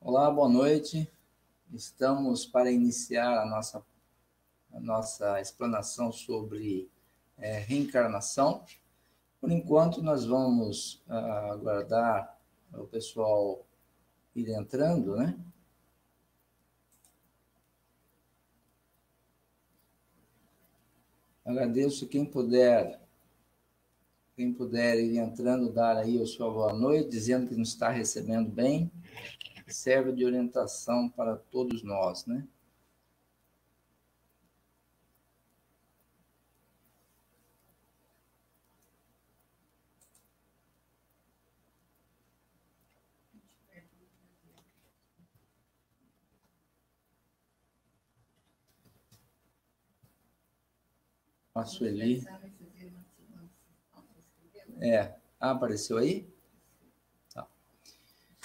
Olá, boa noite. Estamos para iniciar a nossa explanação sobre reencarnação. Por enquanto, nós vamos aguardar o pessoal ir entrando, né? Agradeço quem puder ir entrando, dar aí a sua boa noite, dizendo que nos está recebendo bem. Serve de orientação para todos nós, né? A Sueli. Apareceu aí? Tá.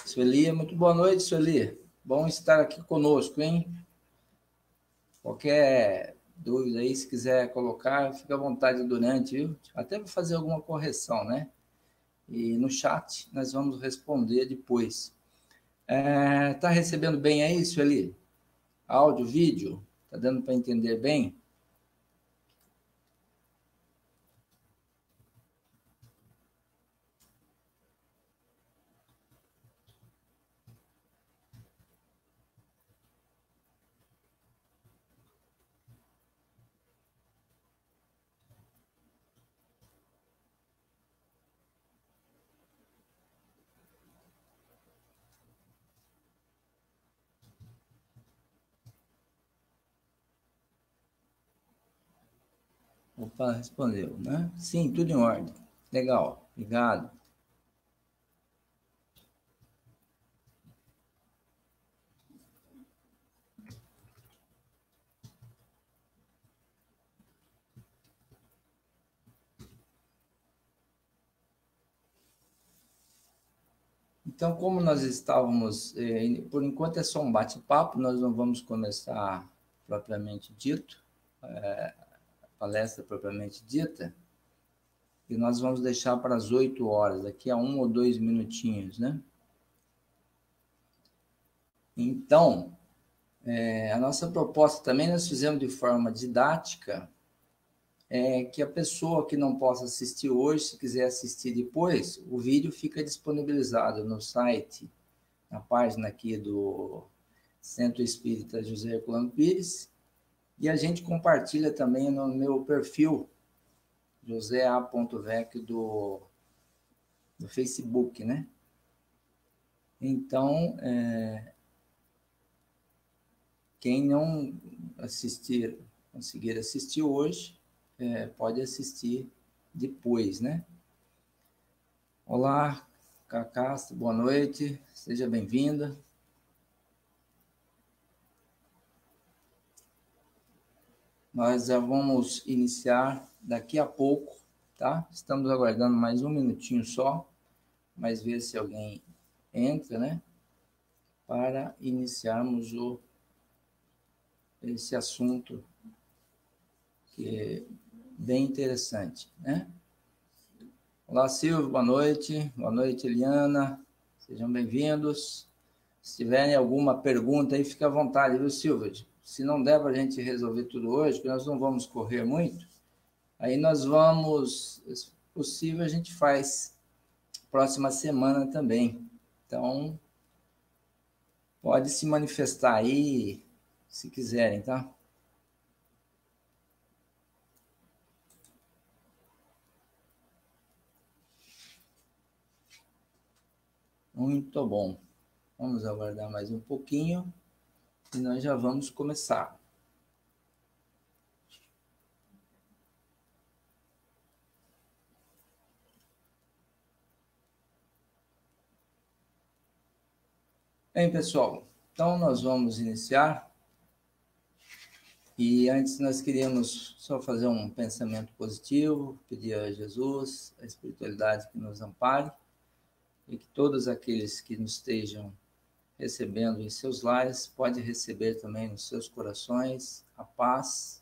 Sueli, muito boa noite, Sueli. Bom estar aqui conosco, hein? Qualquer dúvida aí, se quiser colocar, fica à vontade durante, viu? Até vou fazer alguma correção, né? E no chat nós vamos responder depois. Tá recebendo bem aí, Sueli? Áudio, vídeo? Tá dando para entender bem? Opa, respondeu, né? Sim, tudo em ordem. Legal, obrigado. Então, como nós estávamos, por enquanto é só um bate-papo, nós não vamos começar propriamente dito, a palestra propriamente dita, e nós vamos deixar para as 8 horas, daqui a 1 ou 2 minutinhos, né? Então, a nossa proposta também nós fizemos de forma didática, que a pessoa que não possa assistir hoje, se quiser assistir depois, o vídeo fica disponibilizado no site, na página aqui do Centro Espírita José Herculano Pires, e a gente compartilha também no meu perfil, José A. Vec do Facebook, né? Então, quem não conseguir assistir hoje, pode assistir depois, né? Olá, Cacastro, boa noite, seja bem-vinda. Nós já vamos iniciar daqui a pouco, tá? Estamos aguardando mais um minutinho só, mas ver se alguém entra, né? Para iniciarmos esse assunto que é bem interessante, né? Olá, Silvio, boa noite, Eliana, sejam bem-vindos. Se tiverem alguma pergunta aí, fica à vontade, viu, Silvio? Se não der para a gente resolver tudo hoje, porque nós não vamos correr muito, aí nós vamos, se possível, a gente faz próxima semana também. Então, pode se manifestar aí, se quiserem, tá? Muito bom. Vamos aguardar mais um pouquinho e nós já vamos começar. Bem, pessoal, então nós vamos iniciar. E antes nós queríamos só fazer um pensamento positivo, pedir a Jesus, a espiritualidade que nos ampare e que todos aqueles que nos estejam recebendo em seus lares podem receber também nos seus corações a paz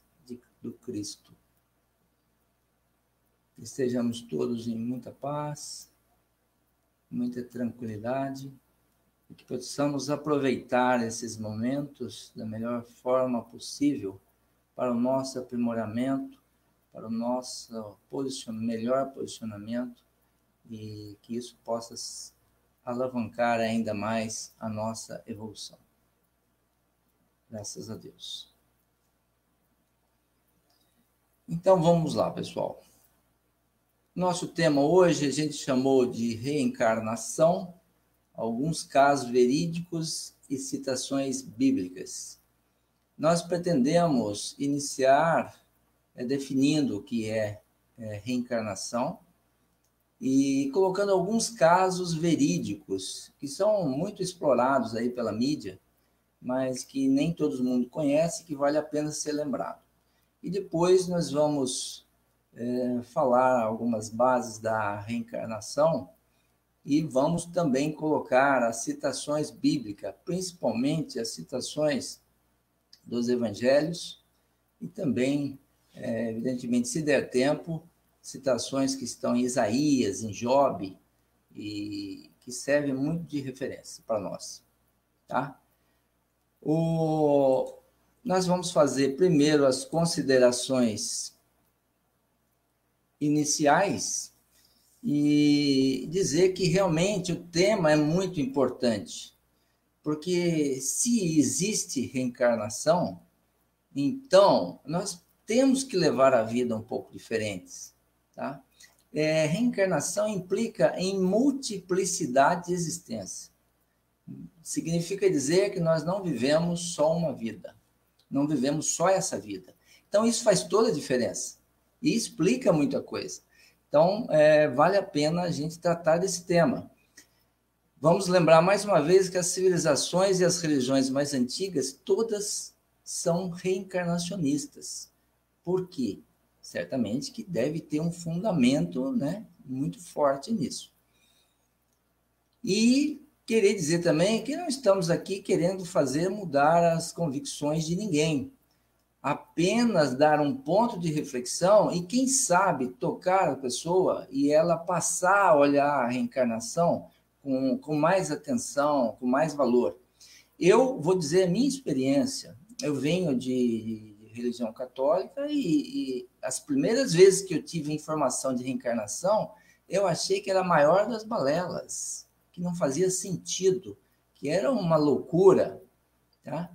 do Cristo. Que estejamos todos em muita paz, muita tranquilidade e que possamos aproveitar esses momentos da melhor forma possível para o nosso aprimoramento, para o nosso melhor posicionamento, e que isso possa alavancar ainda mais a nossa evolução. Graças a Deus. Então vamos lá, pessoal. Nosso tema hoje a gente chamou de reencarnação, alguns casos verídicos e citações bíblicas. Nós pretendemos iniciar definindo o que é reencarnação e colocando alguns casos verídicos que são muito explorados aí pela mídia, mas que nem todo mundo conhece, que vale a pena ser lembrado. E depois nós vamos falar algumas bases da reencarnação e vamos também colocar as citações bíblicas, principalmente as citações dos evangelhos e também, evidentemente, se der tempo, citações que estão em Isaías, em Job, e que servem muito de referência para nós. Tá? Nós vamos fazer primeiro as considerações iniciais e dizer que realmente o tema é muito importante, porque se existe reencarnação, então nós temos que levar a vida um pouco diferente. Tá? Reencarnação implica em multiplicidade de existência. Significa dizer que nós não vivemos só uma vida, não vivemos só essa vida. Então, isso faz toda a diferença e explica muita coisa. Então, vale a pena a gente tratar desse tema. Vamos lembrar mais uma vez que as civilizações e as religiões mais antigas, todas são reencarnacionistas. Por quê? Certamente que deve ter um fundamento, né, muito forte nisso. E querer dizer também que não estamos aqui querendo mudar as convicções de ninguém. Apenas dar um ponto de reflexão e, quem sabe, tocar a pessoa e ela passar a olhar a reencarnação com mais atenção, com mais valor. Eu vou dizer a minha experiência. Eu venho de religião católica e as primeiras vezes que eu tive informação de reencarnação, eu achei que era a maior das balelas, que não fazia sentido, que era uma loucura, tá?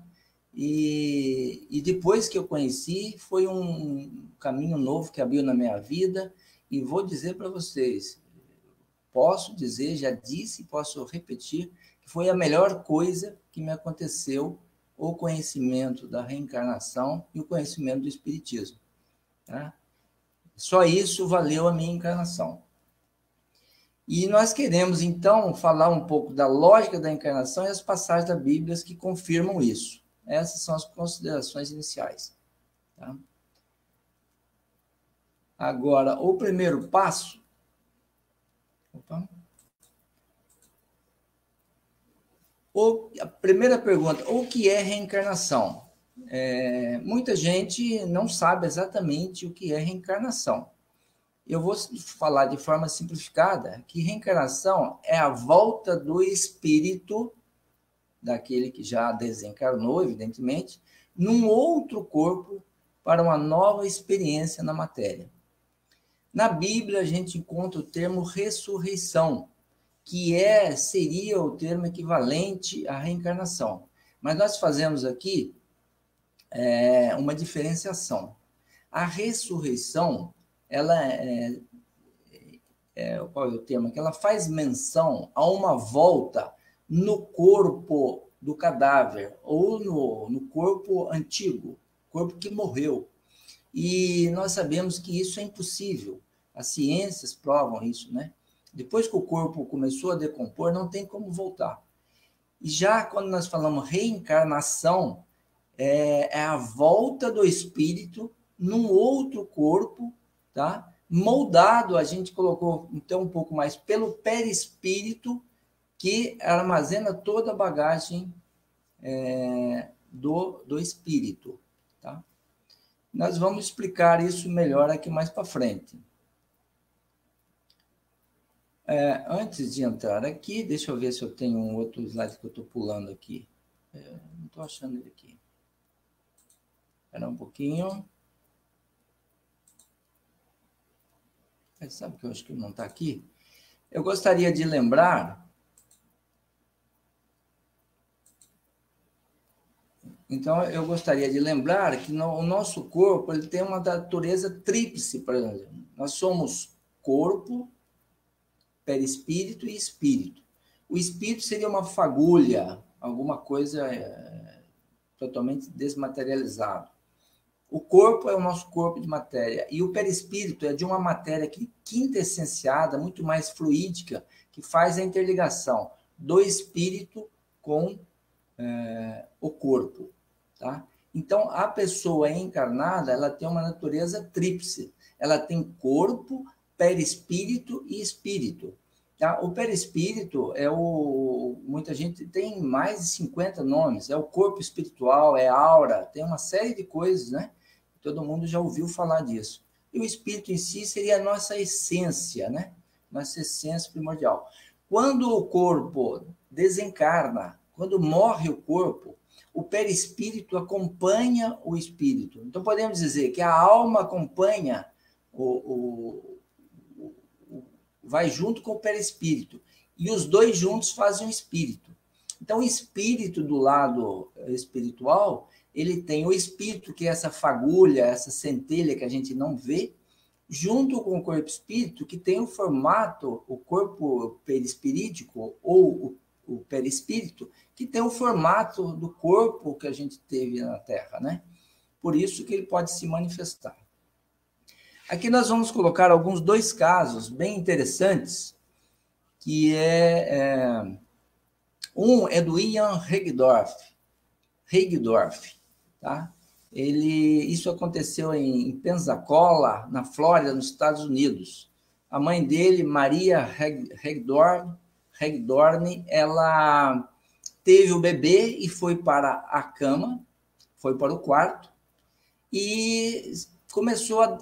E depois que eu conheci, foi um caminho novo que abriu na minha vida, e vou dizer para vocês, posso dizer, já disse e posso repetir, que foi a melhor coisa que me aconteceu, o conhecimento da reencarnação e o conhecimento do espiritismo. Tá? Só isso valeu a minha encarnação. E nós queremos, então, falar um pouco da lógica da encarnação e as passagens da Bíblia que confirmam isso. Essas são as considerações iniciais. Tá? Agora, o primeiro passo... A primeira pergunta, o que é reencarnação? Muita gente não sabe exatamente o que é reencarnação. Eu vou falar de forma simplificada que reencarnação é a volta do espírito, daquele que já desencarnou, evidentemente, num outro corpo para uma nova experiência na matéria. Na Bíblia, a gente encontra o termo ressurreição, que seria o termo equivalente à reencarnação. Mas nós fazemos aqui uma diferenciação. A ressurreição, qual é o termo? Que ela faz menção a uma volta no corpo do cadáver, ou no corpo antigo, corpo que morreu. E nós sabemos que isso é impossível. As ciências provam isso, né? Depois que o corpo começou a decompor, não tem como voltar. E já quando nós falamos reencarnação, é a volta do espírito num outro corpo, tá? Moldado, a gente colocou então um pouco mais pelo perispírito, que armazena toda a bagagem do espírito. Tá? Nós vamos explicar isso melhor aqui mais para frente. Antes de entrar aqui, deixa eu ver se eu tenho um outro slide que eu estou pulando aqui. Não estou achando ele aqui. Espera um pouquinho. Sabe que eu acho que não está aqui? Eu gostaria de lembrar... Então, eu gostaria de lembrar que o nosso corpo ele tem uma natureza tríplice, por exemplo. Nós somos corpo, perispírito e espírito. O espírito seria uma fagulha, alguma coisa totalmente desmaterializada. O corpo é o nosso corpo de matéria, e o perispírito é de uma matéria quintessenciada, muito mais fluídica, que faz a interligação do espírito com o corpo. Tá? Então, a pessoa encarnada, ela tem uma natureza tríplice. Ela tem corpo, perispírito e espírito. Tá? O perispírito muita gente tem mais de 50 nomes. É o corpo espiritual, é aura, tem uma série de coisas, né? Todo mundo já ouviu falar disso. E o espírito em si seria a nossa essência, né? Nossa essência primordial. Quando o corpo desencarna, quando morre o corpo, o perispírito acompanha o espírito. Então, podemos dizer que a alma acompanha, vai junto com o perispírito. E os dois juntos fazem o espírito. Então, o espírito do lado espiritual, ele tem o espírito, que é essa fagulha, essa centelha que a gente não vê, junto com o corpo espírito, que tem o formato, o corpo perispirítico ou o perispírito, que tem o formato do corpo que a gente teve na Terra, né? Por isso que ele pode se manifestar. Aqui nós vamos colocar dois casos bem interessantes, que um é do Ian Hagedorf, tá? Isso aconteceu em Pensacola, na Flórida, nos Estados Unidos. A mãe dele, Maria Hagedorn, ela teve o bebê e foi para a cama, foi para o quarto, e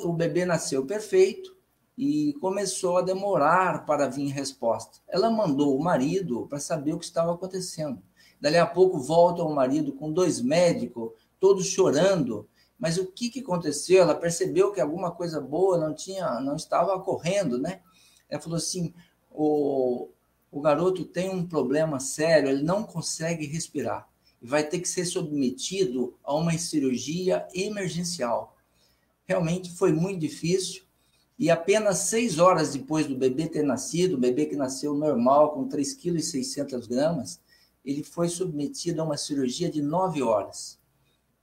o bebê nasceu perfeito, e começou a demorar para vir resposta. Ela mandou o marido para saber o que estava acontecendo. Dali a pouco volta o marido com 2 médicos, todos chorando. Mas o que aconteceu? Ela percebeu que alguma coisa boa não estava ocorrendo, né? Ela falou assim, o garoto tem um problema sério, ele não consegue respirar. E vai ter que ser submetido a uma cirurgia emergencial. Realmente foi muito difícil. E apenas 6 horas depois do bebê ter nascido, o bebê que nasceu normal, com 3,6 kg, ele foi submetido a uma cirurgia de 9 horas.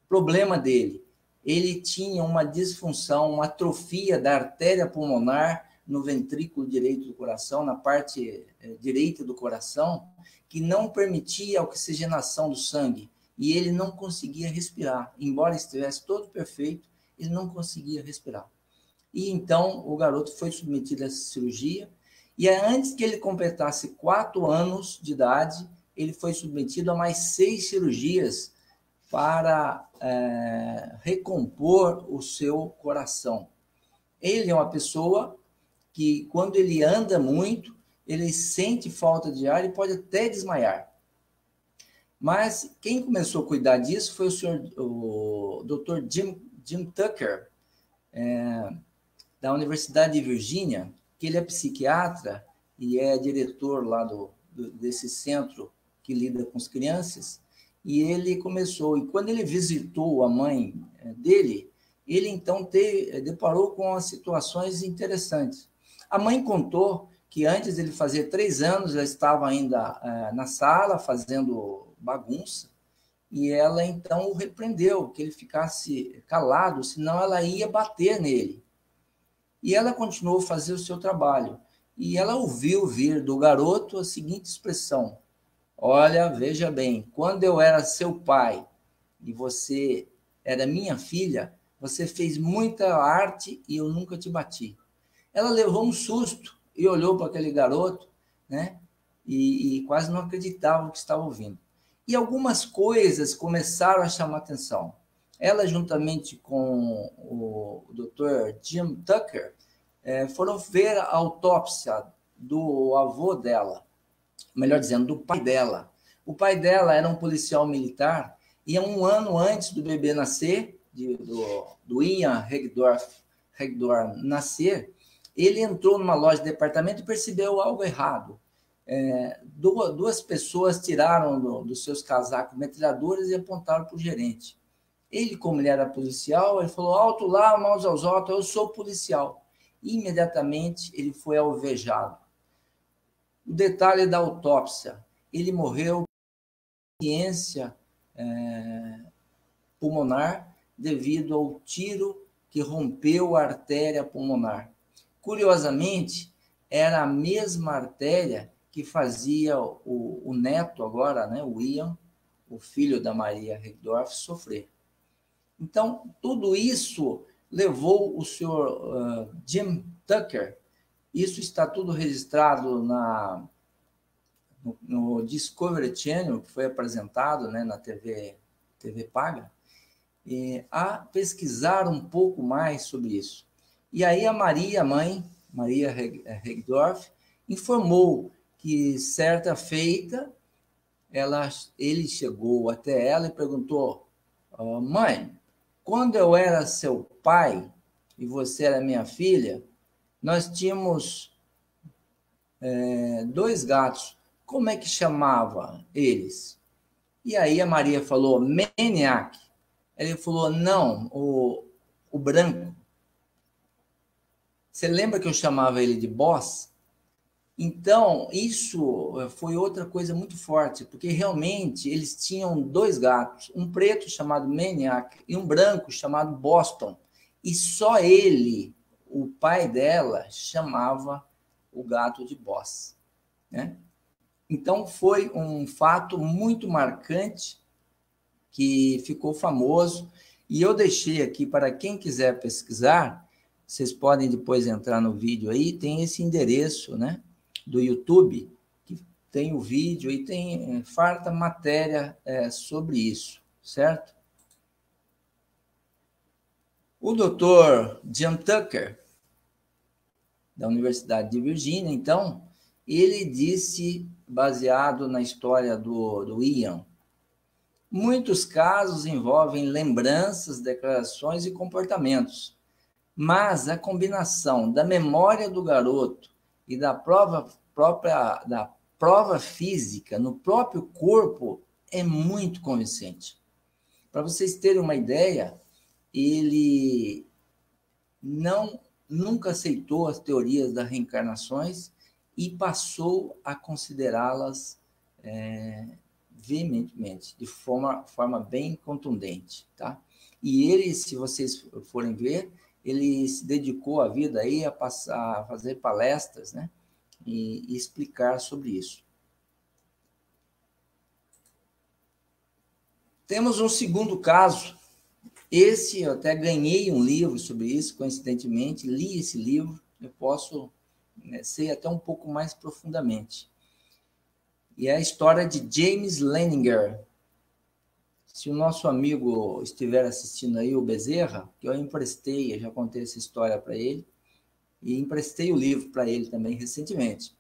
Problema dele, ele tinha uma disfunção, uma atrofia da artéria pulmonar no ventrículo direito do coração, na parte direita do coração, que não permitia a oxigenação do sangue, e ele não conseguia respirar. Embora estivesse todo perfeito, ele não conseguia respirar. E então o garoto foi submetido a essa cirurgia, e antes que ele completasse 4 anos de idade, ele foi submetido a mais 6 cirurgias para recompor o seu coração. Ele é uma pessoa que, quando ele anda muito, ele sente falta de ar e pode até desmaiar. Mas quem começou a cuidar disso foi o Dr. Jim Tucker, da Universidade de Virgínia, que ele é psiquiatra e é diretor lá desse centro que lida com as crianças, e ele começou, e quando ele visitou a mãe dele, ele então deparou com as situações interessantes. A mãe contou que antes de ele fazer 3 anos, ela estava ainda na sala fazendo bagunça, e ela então o repreendeu, que ele ficasse calado, senão ela ia bater nele. E ela continuou a fazer o seu trabalho. E ela ouviu vir do garoto a seguinte expressão: olha, veja bem, quando eu era seu pai e você era minha filha, você fez muita arte e eu nunca te bati. Ela levou um susto e olhou para aquele garoto, né? E quase não acreditava no que estava ouvindo. E algumas coisas começaram a chamar atenção. Ela, juntamente com o Dr. Jim Tucker, foram ver a autópsia do avô dela, melhor dizendo, do pai dela. O pai dela era um policial militar e um ano antes do bebê nascer, do Ian Hegdorf nascer, ele entrou numa loja de departamento e percebeu algo errado. Duas pessoas tiraram dos seus casacos metralhadores e apontaram para o gerente. Ele, como ele era policial, ele falou, alto lá, mãos aos altos, eu sou policial. E, imediatamente, ele foi alvejado. O detalhe da autópsia, ele morreu de insuficiência pulmonar devido ao tiro que rompeu a artéria pulmonar. Curiosamente, era a mesma artéria que fazia o neto agora, né, o Ian, o filho da Maria Hegdorf, sofrer. Então, tudo isso levou o senhor Jim Tucker, isso está tudo registrado no Discovery Channel, que foi apresentado, né, na TV paga, a pesquisar um pouco mais sobre isso. E aí a mãe, Maria Hegdorf, informou que certa feita ele chegou até ela e perguntou, mãe, quando eu era seu pai e você era minha filha, nós tínhamos 2 gatos. Como é que chamava eles? E aí a Maria falou, Maniac. Ele falou, não, o branco. Você lembra que eu chamava ele de Boss? Então, isso foi outra coisa muito forte, porque realmente eles tinham 2 gatos, um preto chamado Maniac e um branco chamado Boston. E só ele, o pai dela, chamava o gato de Boss, né? Então, foi um fato muito marcante que ficou famoso. E eu deixei aqui para quem quiser pesquisar, vocês podem depois entrar no vídeo aí, tem esse endereço, né, do YouTube, que tem o vídeo e tem farta matéria sobre isso, certo? O Dr. Jim Tucker, da Universidade de Virgínia, então, ele disse, baseado na história do Ian, muitos casos envolvem lembranças, declarações e comportamentos, mas a combinação da memória do garoto e da prova física no próprio corpo é muito convincente. Para vocês terem uma ideia, ele nunca aceitou as teorias das reencarnações e passou a considerá-las veementemente, de forma bem contundente, tá? E ele, se vocês forem ver, ele se dedicou a vida aí a fazer palestras, né? E explicar sobre isso. Temos um segundo caso. Esse eu até ganhei um livro sobre isso, coincidentemente, li esse livro, eu posso sei até um pouco mais profundamente. E é a história de James Leininger. Se o nosso amigo estiver assistindo aí, o Bezerra, que eu emprestei, eu já contei essa história para ele, e emprestei o livro para ele também recentemente.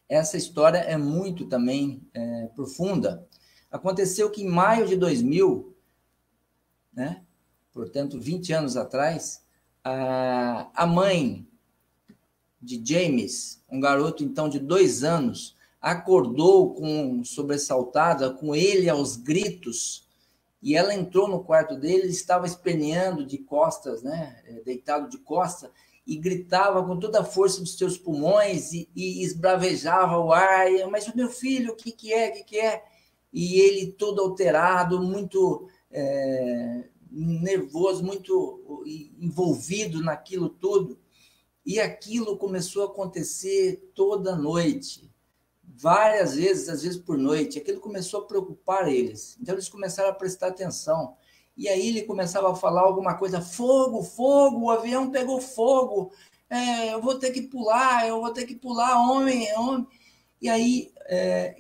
Essa história é muito também profunda. Aconteceu que em maio de 2000, né, portanto, 20 anos atrás, a mãe de James, um garoto então de 2 anos, acordou sobressaltada, com ele aos gritos, e ela entrou no quarto dele, ele estava esperneando de costas, né, deitado de costas, e gritava com toda a força dos seus pulmões e esbravejava o ar, mas o meu filho, o que é? E ele todo alterado, muito nervoso, muito envolvido naquilo tudo, e aquilo começou a acontecer toda noite, várias vezes, às vezes por noite. Aquilo começou a preocupar eles. Então, eles começaram a prestar atenção. E aí ele começava a falar alguma coisa, fogo, o avião pegou fogo, eu vou ter que pular, homem. E aí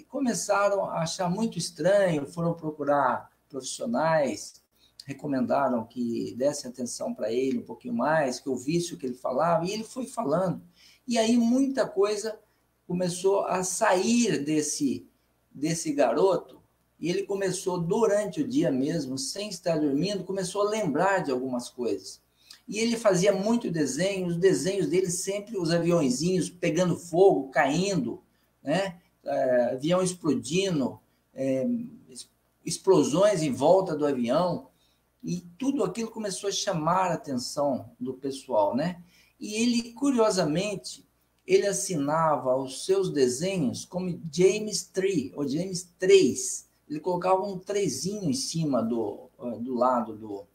começaram a achar muito estranho, foram procurar profissionais, recomendaram que dessem atenção para ele um pouquinho mais, que ouvisse o que ele falava, e ele foi falando. E aí muita coisa começou a sair desse garoto, e ele começou, durante o dia mesmo, sem estar dormindo, começou a lembrar de algumas coisas. E ele fazia muito desenho, os desenhos dele sempre, os aviõezinhos pegando fogo, caindo, né? Avião explodindo, explosões em volta do avião, e tudo aquilo começou a chamar a atenção do pessoal, né? E ele, curiosamente, ele assinava os seus desenhos como James 3, ou James 3. Ele colocava um 3zinho em cima do lado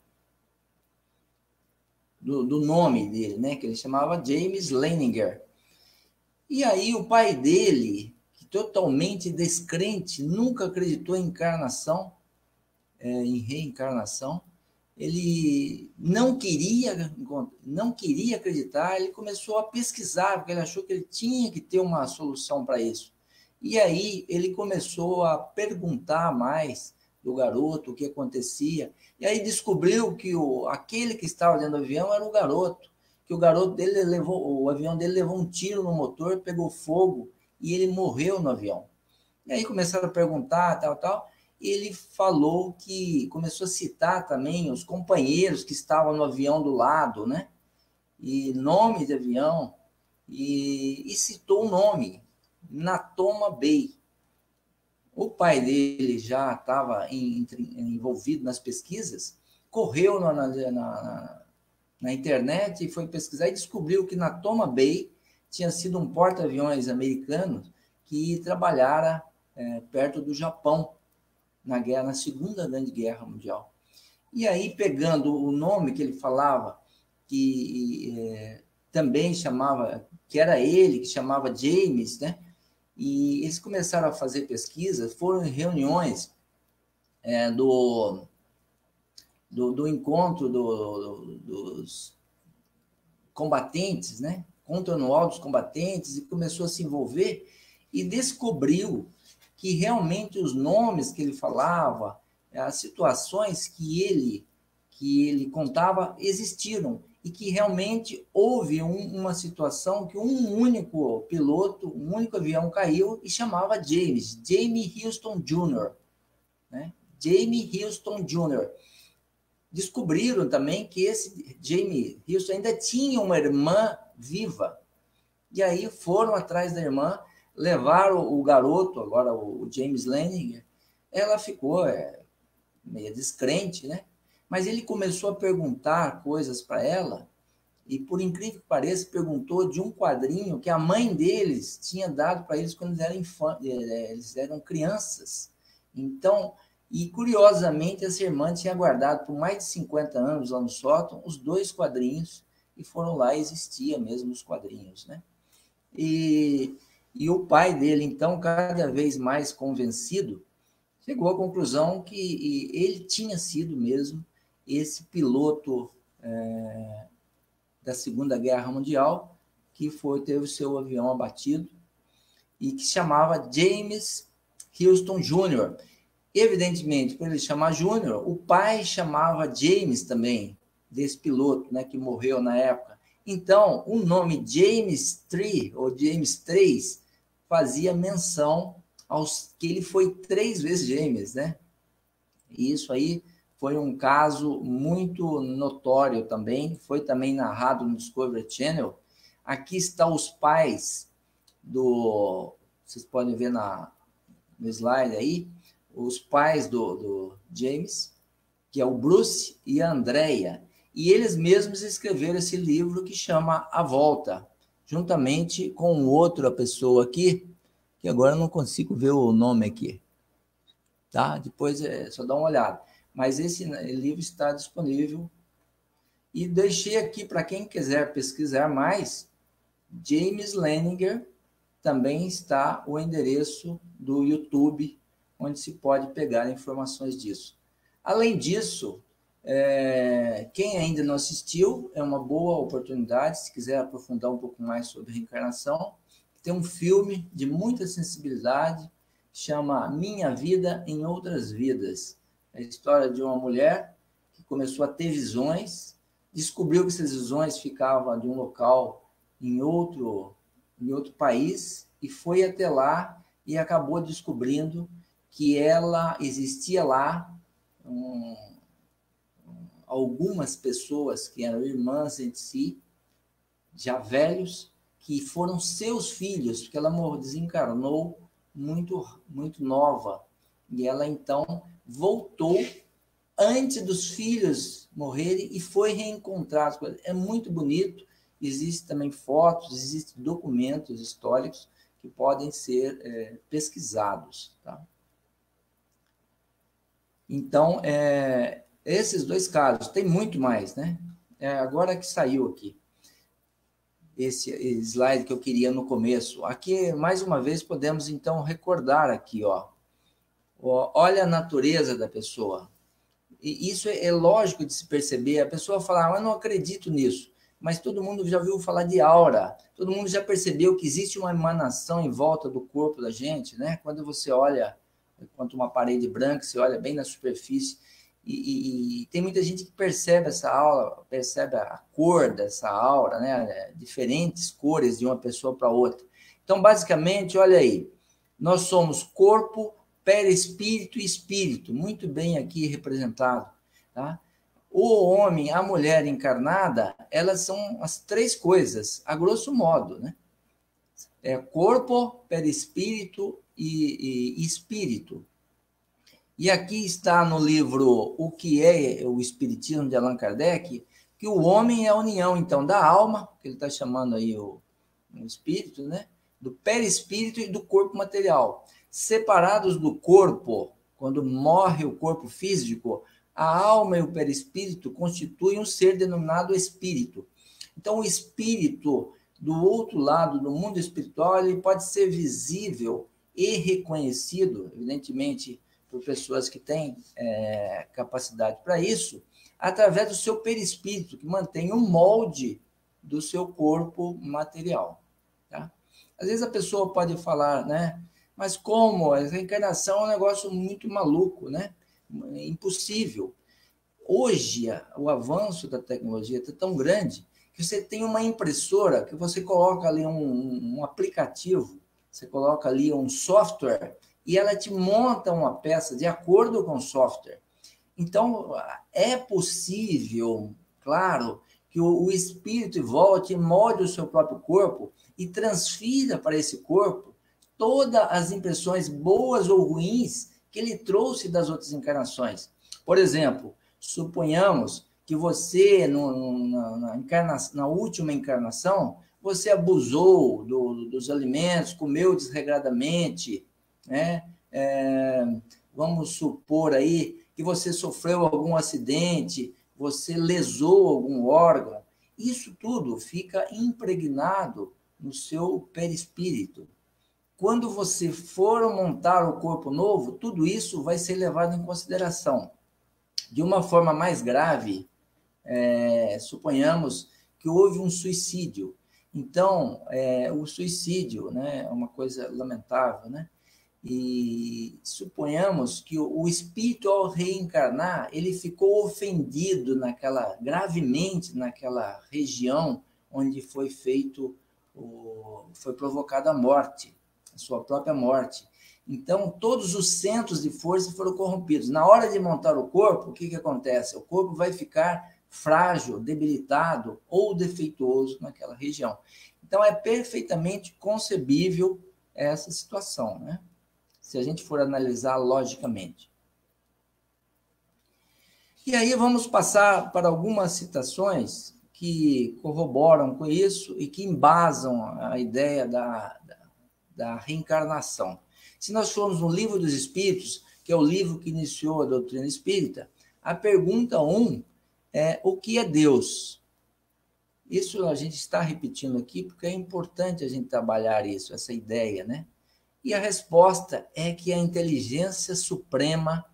do nome dele, né? Que ele chamava James Leininger. E aí o pai dele, que totalmente descrente, nunca acreditou em encarnação, em reencarnação, ele não queria acreditar, ele começou a pesquisar, porque ele achou que ele tinha que ter uma solução para isso. E aí ele começou a perguntar mais do garoto o que acontecia, e aí descobriu que aquele que estava dentro do avião era o garoto, que o garoto dele o avião dele levou um tiro no motor, pegou fogo, e ele morreu no avião. E aí começaram a perguntar, tal, e ele falou que começou a citar também os companheiros que estavam no avião do lado, né? E nome de avião, e citou o nome, Natoma Bay. O pai dele já estava envolvido nas pesquisas, correu na internet e foi pesquisar e descobriu que Natoma Bay tinha sido um porta-aviões americano que trabalhara perto do Japão, na Segunda Grande Guerra Mundial. E aí, pegando o nome que ele falava, que também chamava, que era ele, que chamava James, né? E eles começaram a fazer pesquisas, foram em reuniões do encontro dos combatentes, né? Encontro anual dos combatentes, e começou a se envolver e descobriu que realmente os nomes que ele falava, as situações que ele contava existiram, e que realmente houve uma situação que um único piloto, um único avião caiu e chamava James Houston Jr., né? James Houston Jr. Descobriram também que esse James Houston ainda tinha uma irmã viva, e aí foram atrás da irmã, levaram o garoto, agora o James Leininger. Ela ficou meio descrente, né? Mas ele começou a perguntar coisas para ela, e por incrível que pareça, perguntou de um quadrinho que a mãe deles tinha dado para eles quando eles eram crianças. Então, e curiosamente, essa irmã tinha guardado por mais de 50 anos lá no sótão os 2 quadrinhos, e foram lá e existia mesmo os quadrinhos, né? E o pai dele, então, cada vez mais convencido, chegou à conclusão que ele tinha sido mesmo esse piloto da Segunda Guerra Mundial, que teve o seu avião abatido, e que se chamava James Houston Jr. Evidentemente, por ele chamar Júnior, o pai chamava James também, desse piloto, né, que morreu na época. Então, o nome James 3, ou James 3, fazia menção que ele foi 3 vezes James, né? E isso aí foi um caso muito notório também, foi também narrado no Discovery Channel. Aqui estão os pais vocês podem ver no slide aí, os pais do James, que é o Bruce e a Andrea, e eles mesmos escreveram esse livro que chama A Volta, juntamente com outra pessoa aqui, que agora eu não consigo ver o nome aqui, tá? Depois só dá uma olhada. Mas esse livro está disponível, e deixei aqui para quem quiser pesquisar mais, James Leininger, também está o endereço do YouTube, onde se pode pegar informações disso. Além disso, quem ainda não assistiu, é uma boa oportunidade, se quiser aprofundar um pouco mais sobre reencarnação. Tem um filme de muita sensibilidade, chama Minha Vida em Outras Vidas. É a história de uma mulher que começou a ter visões, descobriu que essas visões ficavam de um local em outro em outro país e foi até lá e acabou descobrindo que ela existia lá algumas pessoas que eram irmãs entre si, já velhos, que foram seus filhos, porque ela desencarnou muito nova. E ela, então, voltou antes dos filhos morrerem e foi reencontrada. É muito bonito. Existem também fotos, existem documentos históricos que podem ser pesquisados. Tá? Então, esses dois casos, tem muito mais, né? Agora que saiu aqui esse slide que eu queria no começo. Aqui, mais uma vez, podemos, então, recordar aqui, ó. Olha a natureza da pessoa. E isso é lógico de se perceber. A pessoa fala, eu não acredito nisso. Mas todo mundo já ouviu falar de aura. Todo mundo já percebeu que existe uma emanação em volta do corpo da gente, né? Quando você olha, quanto uma parede branca, você olha bem na superfície, e tem muita gente que percebe essa aura, percebe a cor dessa aura, né? Diferentes cores de uma pessoa para outra. Então, basicamente, olha aí, nós somos corpo, perispírito e espírito, muito bem aqui representado, tá? O homem, a mulher encarnada, elas são as três coisas, a grosso modo, né? Corpo, perispírito e espírito. E aqui está no livro O que é o Espiritismo, de Allan Kardec, que o homem é a união, então, da alma, que ele está chamando aí o espírito, né? Do perispírito e do corpo material. Separados do corpo, quando morre o corpo físico, a alma e o perispírito constituem um ser denominado espírito. Então, o espírito, do outro lado, do mundo espiritual, ele pode ser visível e reconhecido, evidentemente, por pessoas que têm capacidade para isso, através do seu perispírito, que mantém o molde do seu corpo material. Tá? Às vezes a pessoa pode falar, né? Mas como? A reencarnação é um negócio muito maluco, né? Impossível. Hoje, o avanço da tecnologia está tão grande que você tem uma impressora que você coloca ali um aplicativo, você coloca ali um software e ela te monta uma peça de acordo com o software. Então, é possível, claro, que o espírito volte e molde o seu próprio corpo e transfira para esse corpo todas as impressões boas ou ruins que ele trouxe das outras encarnações. Por exemplo, suponhamos que você, na última encarnação, você abusou dos alimentos, comeu desregradamente, né? Vamos supor aí que você sofreu algum acidente, você lesou algum órgão. Isso tudo fica impregnado no seu perispírito. Quando você for montar o corpo novo, tudo isso vai ser levado em consideração. De uma forma mais grave, suponhamos que houve um suicídio. Então, o suicídio, né, é uma coisa lamentável, né? E suponhamos que o espírito, ao reencarnar, ele ficou ofendido gravemente naquela região onde foi provocada a morte, a sua própria morte. Então, todos os centros de força foram corrompidos. Na hora de montar o corpo, o que acontece? O corpo vai ficar frágil, debilitado ou defeituoso naquela região. Então, é perfeitamente concebível essa situação, né? Se a gente for analisar logicamente. E aí vamos passar para algumas citações que corroboram com isso e que embasam a ideia da reencarnação. Se nós formos no Livro dos Espíritos, que é o livro que iniciou a doutrina espírita, a pergunta 1 é: o que é Deus? Isso a gente está repetindo aqui porque é importante a gente trabalhar isso, essa ideia, né? E a resposta é que a inteligência suprema,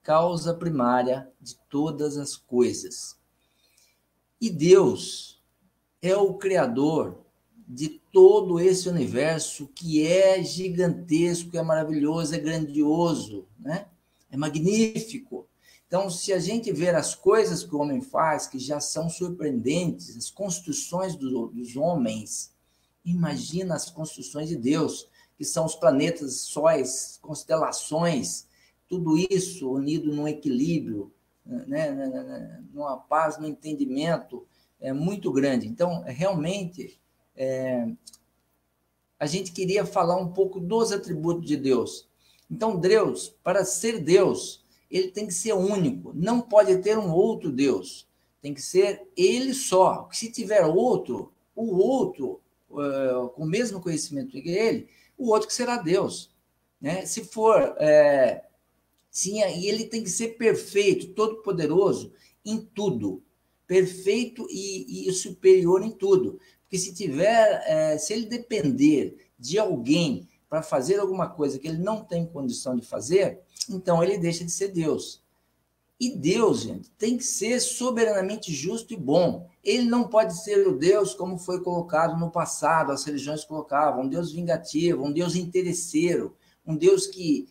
causa primária de todas as coisas. E Deus é o criador de todo esse universo que é gigantesco, é maravilhoso, é grandioso, né? É magnífico. Então, se a gente ver as coisas que o homem faz, que já são surpreendentes, as construções dos homens, Imagina as construções de Deus, que são os planetas, sóis, constelações, tudo isso unido num equilíbrio, né, numa paz, num entendimento muito grande. Então, realmente, a gente queria falar um pouco dos atributos de Deus. Então, Deus, para ser Deus, ele tem que ser único, não pode ter um outro Deus, tem que ser ele só. Se tiver outro, o outro, com o mesmo conhecimento que ele, o outro que será Deus. Né? Se for, sim, e ele tem que ser perfeito, todo-poderoso em tudo, perfeito e superior em tudo. Porque se ele depender de alguém para fazer alguma coisa que ele não tem condição de fazer, então ele deixa de ser Deus. E Deus, gente, tem que ser soberanamente justo e bom. Ele não pode ser o Deus como foi colocado no passado, as religiões colocavam, um Deus vingativo, um Deus interesseiro, um Deus que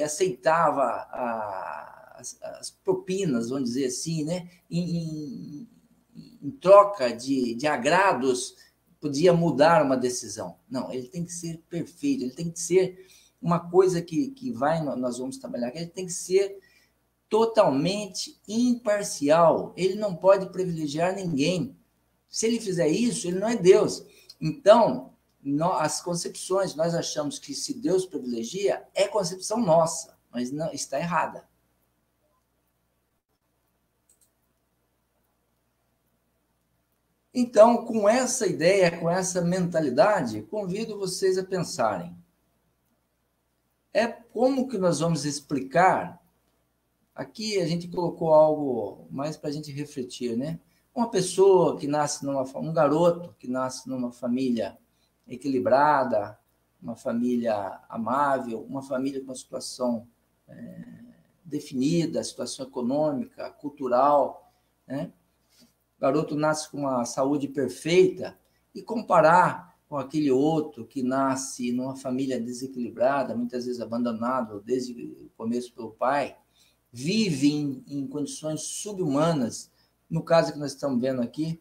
aceitava as propinas, vamos dizer assim, né? Em troca de agrados, podia mudar uma decisão. Não, ele tem que ser perfeito, ele tem que ser uma coisa que nós vamos trabalhar, que ele tem que ser totalmente imparcial. Ele não pode privilegiar ninguém. Se ele fizer isso, ele não é Deus. Então, as concepções, nós achamos que se Deus privilegia, é concepção nossa, mas não está errada. Então, com essa ideia, com essa mentalidade, convido vocês a pensarem. Como que nós vamos explicar? Aqui a gente colocou algo mais para a gente refletir, né? Uma pessoa que nasce um garoto que nasce numa família equilibrada, uma família amável, uma família com uma situação definida, situação econômica, cultural, né? O garoto nasce com uma saúde perfeita e comparar com aquele outro que nasce numa família desequilibrada, muitas vezes abandonado desde o começo pelo pai, vive em condições subhumanas, no caso que nós estamos vendo aqui,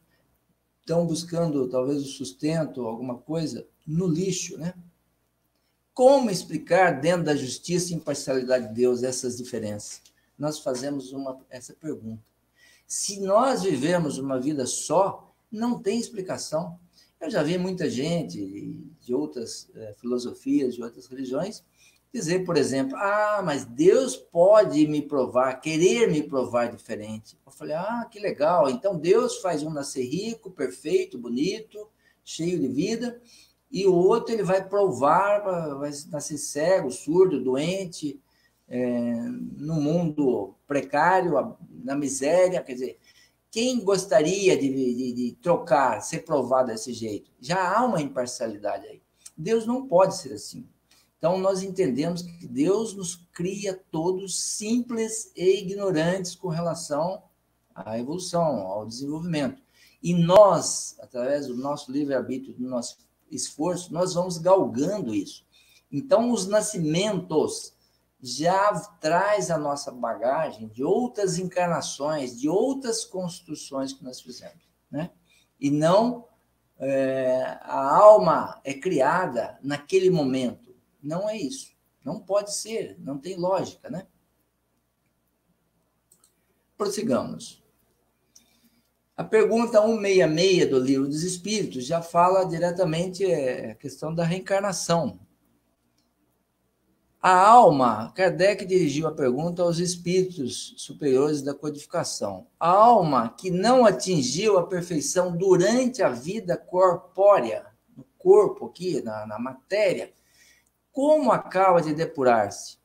estão buscando talvez o sustento, alguma coisa, no lixo, né? Como explicar dentro da justiça e imparcialidade de Deus essas diferenças? Nós fazemos essa pergunta. Se nós vivemos uma vida só, não tem explicação. Eu já vi muita gente de outras filosofias, de outras religiões, dizer, por exemplo, mas Deus pode me provar, querer me provar diferente. Eu falei, que legal. Então Deus faz um nascer rico, perfeito, bonito, cheio de vida, e o outro ele vai provar, vai nascer cego, surdo, doente, no mundo precário, na miséria. Quer dizer, quem gostaria de trocar, ser provado desse jeito? Já há uma imparcialidade aí. Deus não pode ser assim. Então, nós entendemos que Deus nos cria todos simples e ignorantes com relação à evolução, ao desenvolvimento. E nós, através do nosso livre-arbítrio, do nosso esforço, nós vamos galgando isso. Então, os nascimentos já traz a nossa bagagem de outras encarnações, de outras construções que nós fizemos, né? E não a alma é criada naquele momento. Não é isso. Não pode ser, não tem lógica, né? Prossigamos. A pergunta 166 do Livro dos Espíritos já fala diretamente a questão da reencarnação. A alma, Kardec dirigiu a pergunta aos espíritos superiores da codificação. A alma que não atingiu a perfeição durante a vida corpórea, no corpo aqui, na matéria, como acaba de depurar-se?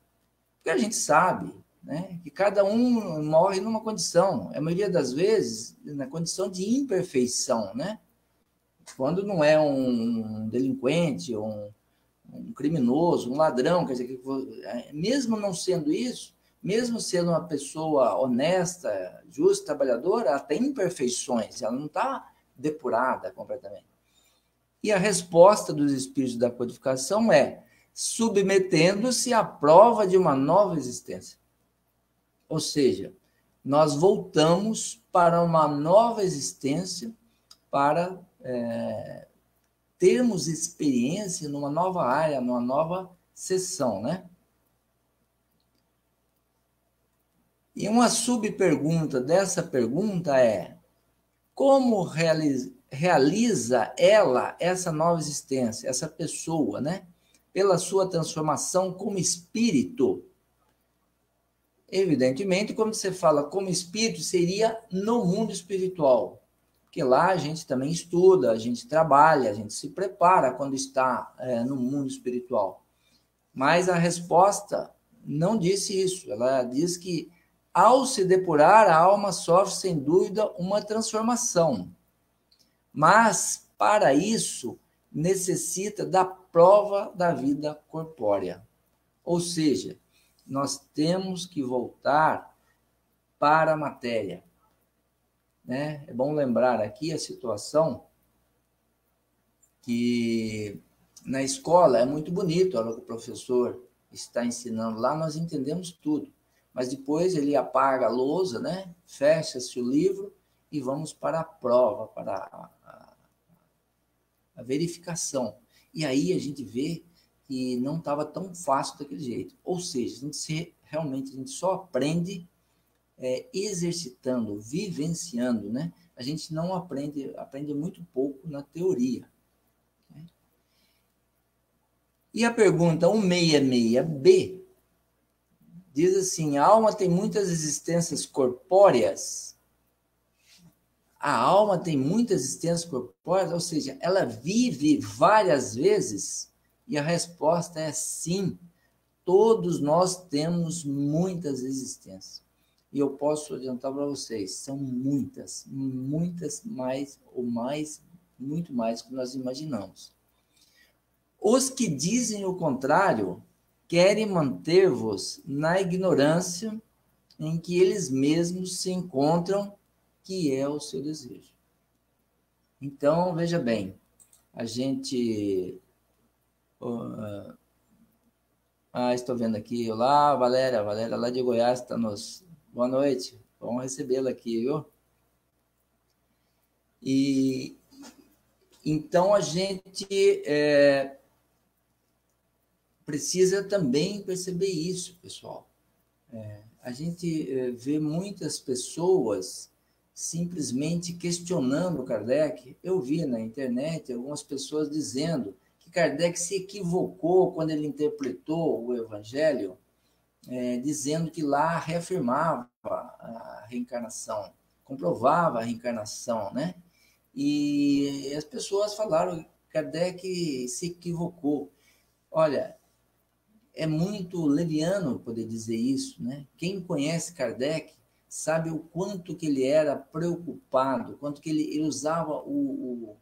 Porque a gente sabe, né, que cada um morre numa condição, a maioria das vezes na condição de imperfeição, né? Quando não é um delinquente, um criminoso, um ladrão, quer dizer, mesmo não sendo isso, mesmo sendo uma pessoa honesta, justa, trabalhadora, ela tem imperfeições, ela não está depurada completamente. E a resposta dos espíritos da codificação é submetendo-se à prova de uma nova existência. Ou seja, nós voltamos para uma nova existência para termos experiência numa nova área, numa nova seção, né? E uma subpergunta dessa pergunta é: como realiza ela essa nova existência, essa pessoa, né? Pela sua transformação como espírito. Evidentemente, quando você fala como espírito, seria no mundo espiritual. Porque lá a gente também estuda, a gente trabalha, a gente se prepara quando está no mundo espiritual. Mas a resposta não disse isso. Ela diz que, ao se depurar, a alma sofre, sem dúvida, uma transformação. Mas, para isso, necessita da prova da vida corpórea. Ou seja, nós temos que voltar para a matéria. Né? É bom lembrar aqui a situação que na escola é muito bonito, a hora que o professor está ensinando lá, nós entendemos tudo. Mas depois ele apaga a lousa, né? Fecha-se o livro e vamos para a prova, para a verificação. E aí a gente vê que não estava tão fácil daquele jeito. Ou seja, realmente a gente só aprende exercitando, vivenciando, né? A gente não aprende muito pouco na teoria. Né? E a pergunta 166B diz assim: a alma tem muitas existências corpóreas? A alma tem muitas existências corpóreas, ou seja, ela vive várias vezes? E a resposta é sim. Todos nós temos muitas existências. E eu posso adiantar para vocês, são muitas mais, muito mais do que nós imaginamos. Os que dizem o contrário querem manter-vos na ignorância em que eles mesmos se encontram, que é o seu desejo. Então, veja bem, a gente... estou vendo aqui. Olá, Valéria lá de Goiás está nos... Boa noite, vamos recebê-la aqui, viu? E então a gente precisa também perceber isso, pessoal. A gente vê muitas pessoas simplesmente questionando Kardec. Eu vi na internet algumas pessoas dizendo que Kardec se equivocou quando ele interpretou o Evangelho, dizendo que lá reafirmava a reencarnação, comprovava a reencarnação, né? E as pessoas falaram que Kardec se equivocou. Olha, é muito leviano poder dizer isso, né? Quem conhece Kardec sabe o quanto que ele era preocupado, quanto que ele usava o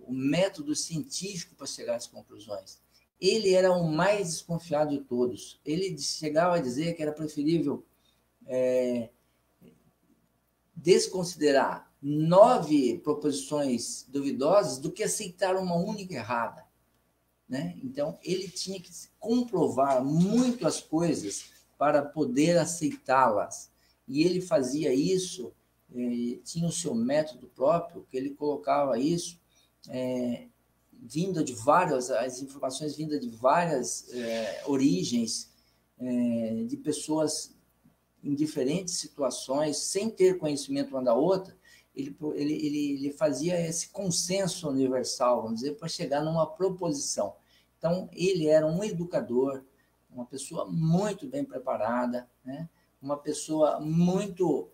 método científico para chegar às conclusões. Ele era o mais desconfiado de todos. Ele chegava a dizer que era preferível desconsiderar 9 proposições duvidosas do que aceitar uma única errada. Né? Então, ele tinha que comprovar muito as coisas para poder aceitá-las. E ele fazia isso, tinha o seu método próprio, que ele colocava isso vinda de várias, as informações vindas de várias origens, de pessoas em diferentes situações, sem ter conhecimento uma da outra. Ele fazia esse consenso universal, vamos dizer, para chegar numa proposição. Então, ele era um educador, uma pessoa muito bem preparada, né? Uma pessoa muito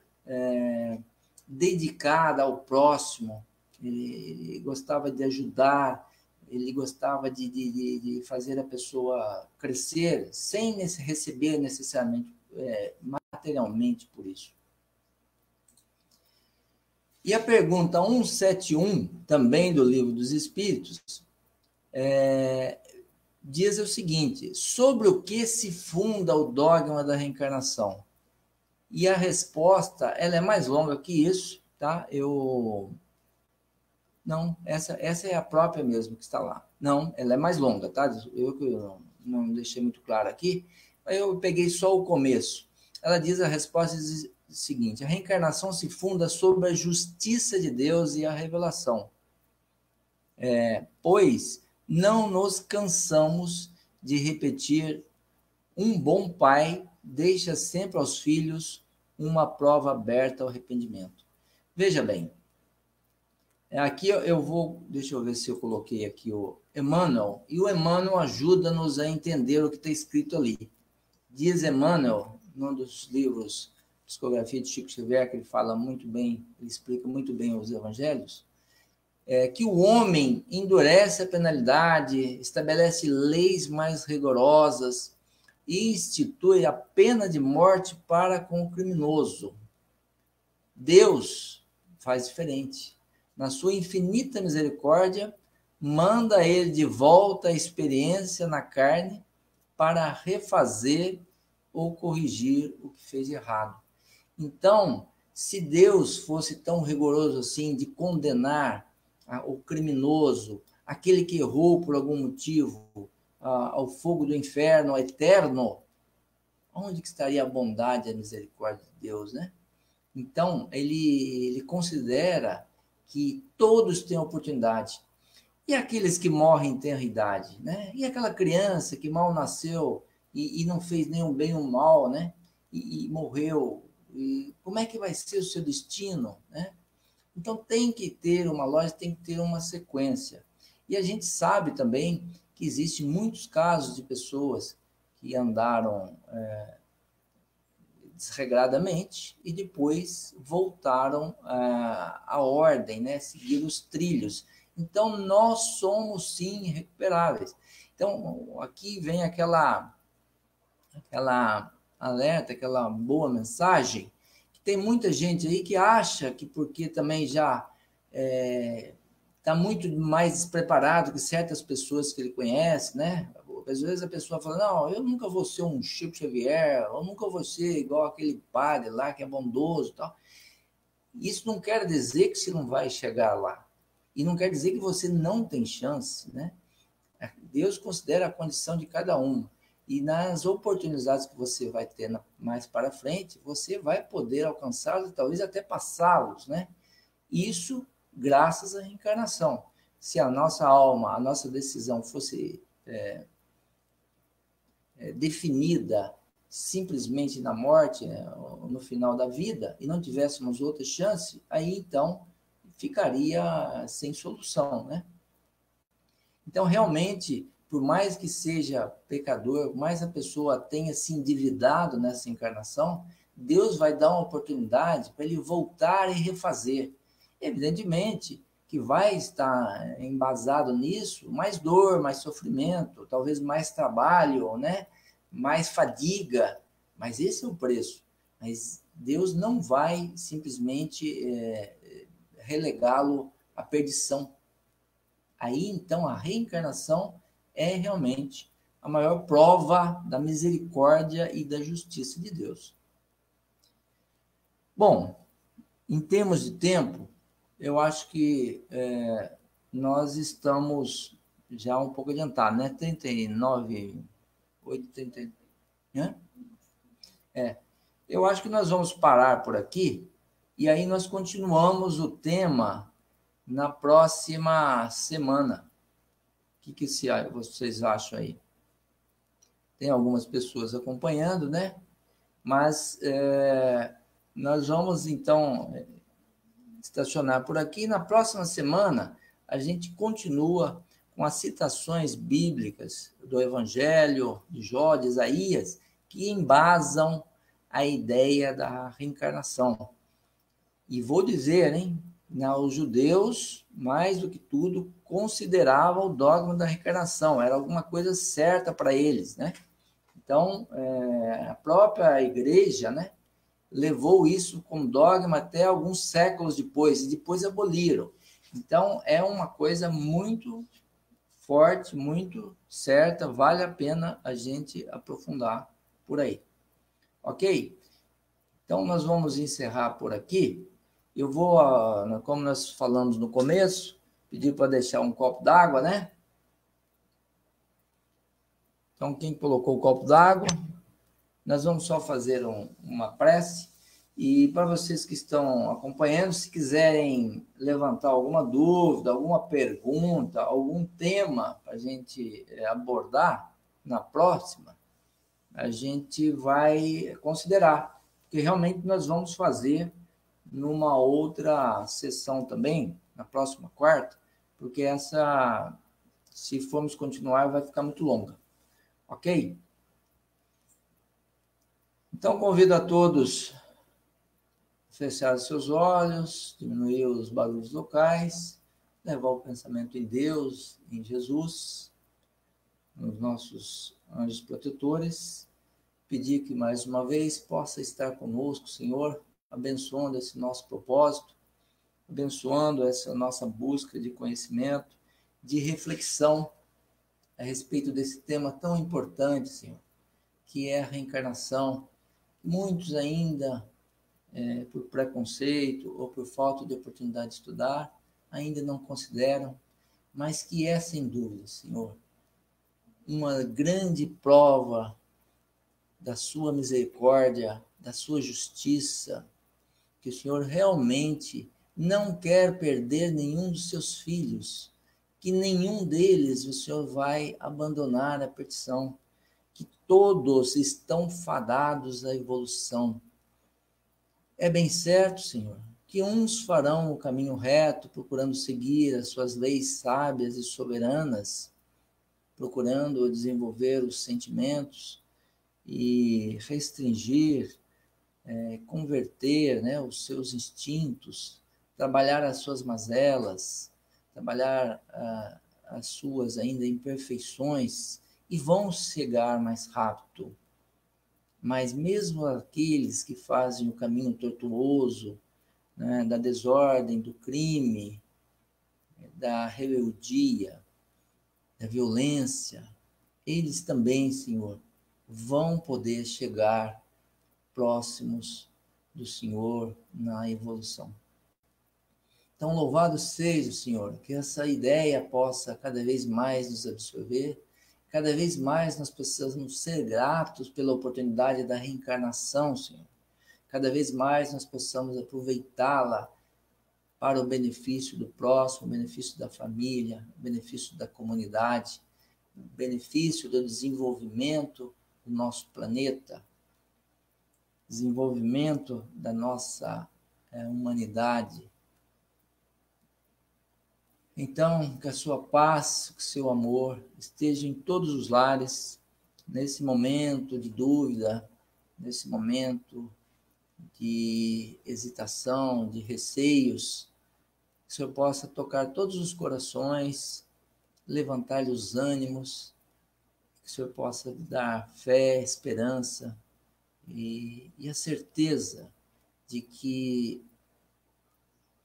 dedicada ao próximo. Ele gostava de ajudar, ele gostava de fazer a pessoa crescer, sem receber necessariamente materialmente por isso. E a pergunta 171, também do Livro dos Espíritos, diz o seguinte: sobre o que se funda o dogma da reencarnação? E a resposta, ela é mais longa que isso, tá? Não, essa é a própria mesmo que está lá. Não, ela é mais longa, tá? Eu não deixei muito claro aqui, mas eu peguei só o começo. Ela diz, a resposta diz o seguinte: a reencarnação se funda sobre a justiça de Deus e a revelação. Pois não nos cansamos de repetir: um bom pai deixa sempre aos filhos uma prova aberta ao arrependimento. Veja bem, aqui eu vou, deixa eu ver se eu coloquei aqui o Emmanuel, e o Emmanuel ajuda-nos a entender o que está escrito ali. Diz Emmanuel, num dos livros, Psicografia de Chico Xavier, que ele fala muito bem, ele explica muito bem os evangelhos, que o homem endurece a penalidade, estabelece leis mais rigorosas e institui a pena de morte para com o criminoso. Deus faz diferente. Na sua infinita misericórdia, manda ele de volta à experiência na carne para refazer ou corrigir o que fez de errado. Então, se Deus fosse tão rigoroso assim de condenar o criminoso, aquele que errou por algum motivo, ao fogo do inferno, ao eterno, onde que estaria a bondade e a misericórdia de Deus, né? Então, ele considera que todos têm oportunidade. E aqueles que morrem em tenra idade, né? E aquela criança que mal nasceu e não fez nenhum bem ou mal, né? E morreu. E como é que vai ser o seu destino, né? Então, tem que ter uma lógica, tem que ter uma sequência. E a gente sabe também que existem muitos casos de pessoas que andaram desregradamente e depois voltaram à ordem, né? Seguir os trilhos. Então, nós somos, sim, recuperáveis. Então, aqui vem aquela alerta, aquela boa mensagem, que tem muita gente aí que acha que porque também já está muito mais despreparado que certas pessoas que ele conhece, né? Às vezes a pessoa fala, não, eu nunca vou ser um Chico Xavier, eu nunca vou ser igual aquele padre lá que é bondoso e tal. Isso não quer dizer que você não vai chegar lá. E não quer dizer que você não tem chance, né? Deus considera a condição de cada um. E nas oportunidades que você vai ter mais para frente, você vai poder alcançá-los e talvez até passá-los, né? Isso graças à reencarnação. Se a nossa alma, a nossa decisão fosse definida simplesmente na morte, né, no final da vida, e não tivéssemos outra chance, aí então ficaria sem solução, né? Então, realmente, por mais que seja pecador, por mais a pessoa tenha se endividado nessa encarnação, Deus vai dar uma oportunidade para ele voltar e refazer. Evidentemente que vai estar embasado nisso mais dor, mais sofrimento, talvez mais trabalho, né? Mais fadiga, mas esse é o preço. Mas Deus não vai simplesmente relegá-lo à perdição. Aí, então, a reencarnação é realmente a maior prova da misericórdia e da justiça de Deus. Bom, em termos de tempo, eu acho que nós estamos já um pouco adiantados, né? 39, 80, né? Eu acho que nós vamos parar por aqui e aí nós continuamos o tema na próxima semana. O que vocês acham aí? Tem algumas pessoas acompanhando, né? Mas nós vamos, então, estacionar por aqui. Na próxima semana, a gente continua com as citações bíblicas do Evangelho, de Jó, de Isaías, que embasam a ideia da reencarnação. E vou dizer, hein? Os judeus, mais do que tudo, consideravam o dogma da reencarnação, era alguma coisa certa para eles, né? Então, a própria igreja, né, levou isso como dogma até alguns séculos depois, e depois aboliram. Então, é uma coisa muito forte, muito certa, vale a pena a gente aprofundar por aí. Ok? Então, nós vamos encerrar por aqui. Eu vou, como nós falamos no começo, pedir para deixar um copo d'água, né? Então, quem colocou o copo d'água, nós vamos só fazer uma prece E para vocês que estão acompanhando, se quiserem levantar alguma dúvida, alguma pergunta, algum tema para a gente abordar na próxima, a gente vai considerar, porque realmente nós vamos fazer numa outra sessão também, na próxima quarta, porque essa, se formos continuar, vai ficar muito longa, ok? Então, convido a todos a fechar seus olhos, diminuir os barulhos locais, levar o pensamento em Deus, em Jesus, nos nossos anjos protetores, pedir que mais uma vez possa estar conosco, Senhor, abençoando esse nosso propósito, abençoando essa nossa busca de conhecimento, de reflexão a respeito desse tema tão importante, Senhor, que é a reencarnação. Muitos ainda, por preconceito ou por falta de oportunidade de estudar, ainda não consideram, mas que é, sem dúvida, Senhor, uma grande prova da sua misericórdia, da sua justiça, que o Senhor realmente não quer perder nenhum dos seus filhos, que nenhum deles o Senhor vai abandonar a perdição, que todos estão fadados à evolução. É bem certo, Senhor, que uns farão o caminho reto, procurando seguir as suas leis sábias e soberanas, procurando desenvolver os sentimentos e restringir, converter, né, os seus instintos, trabalhar as suas mazelas, trabalhar as suas ainda imperfeições e vão chegar mais rápido. Mas mesmo aqueles que fazem o caminho tortuoso, né, da desordem, do crime, da rebeldia, da violência, eles também, Senhor, vão poder chegar próximos do Senhor na evolução. Então, louvado seja o Senhor, que essa ideia possa cada vez mais nos absorver, cada vez mais nós possamos ser gratos pela oportunidade da reencarnação, Senhor. Cada vez mais nós possamos aproveitá-la para o benefício do próximo, o benefício da família, o benefício da comunidade, o benefício do desenvolvimento do nosso planeta, desenvolvimento da nossa humanidade. Então, que a sua paz, que o seu amor esteja em todos os lares, nesse momento de dúvida, nesse momento de hesitação, de receios, que o Senhor possa tocar todos os corações, levantar-lhe os ânimos, que o Senhor possa dar fé, esperança e a certeza de que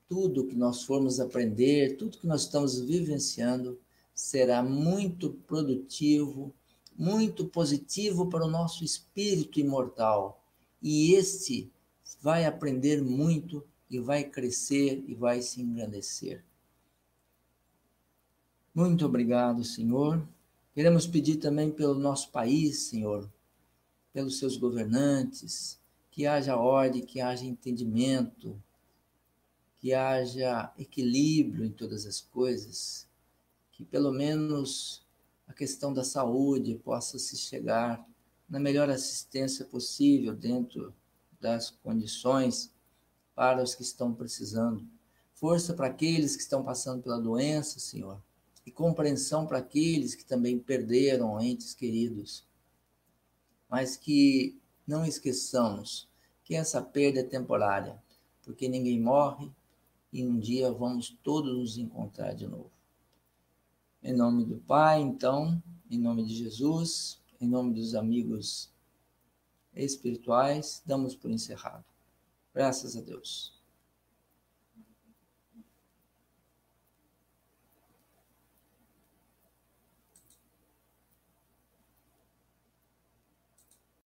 tudo que nós formos aprender, tudo que nós estamos vivenciando, será muito produtivo, muito positivo para o nosso espírito imortal. E este vai aprender muito e vai crescer e vai se engrandecer. Muito obrigado, Senhor. Queremos pedir também pelo nosso país, Senhor, pelos seus governantes, que haja ordem, que haja entendimento, que haja equilíbrio em todas as coisas, que pelo menos a questão da saúde possa se chegar na melhor assistência possível dentro das condições para os que estão precisando. Força para aqueles que estão passando pela doença, Senhor, e compreensão para aqueles que também perderam entes queridos. Mas que não esqueçamos que essa perda é temporária, porque ninguém morre, e um dia vamos todos nos encontrar de novo. Em nome do Pai, então, em nome de Jesus, em nome dos amigos espirituais, damos por encerrado. Graças a Deus.